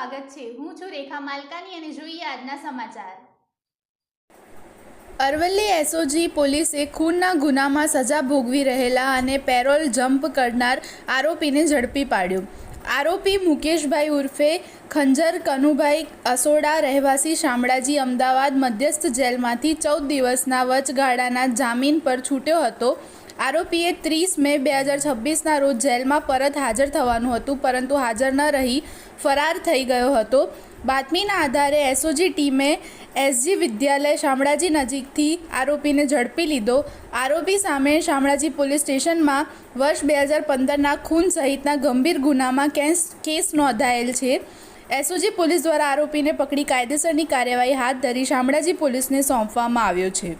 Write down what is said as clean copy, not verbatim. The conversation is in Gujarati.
સ્વાગત છે। હું છું રેખા માલકાની અને જોઈએ આજના સમાચાર। અરવલ્લી એસઓજી પોલીસે ખૂનના ગુનામાં સજા ભોગવી રહેલા અને પેરોલ જમ્પ કરનાર આરોપીને ઝડપી પાડ્યો। આરોપી મુકેશભાઈ ઉર્ફે ખંજર કનુભાઈ અસોડા રહેવાસી શામળાજી અમદાવાદ મધ્યસ્થ જેલમાંથી 14 દિવસના વચગાળાના જામીન પર છૂટ્યો હતો। આરોપીએ 30 મે 2026ના રોજ જેલમાં પરત હાજર થવાનું હતું, પરંતુ હાજર ન રહી ફરાર થઈ ગયો હતો। બાતમીના આધારે એસઓજી ટીમે એસજી વિદ્યાલય શામળાજી નજીકથી આરોપીને ઝડપી લીધો। આરોપી સામે શામળાજી પોલીસ સ્ટેશનમાં વર્ષ 2015ના ખૂન સહિતના ગંભીર ગુનામાં કેસ નોંધાયેલ છે। એસઓજી પોલીસ દ્વારા આરોપીને પકડી કાયદેસરની કાર્યવાહી હાથ ધરી શામળાજી પોલીસને સોંપવામાં આવ્યો છે।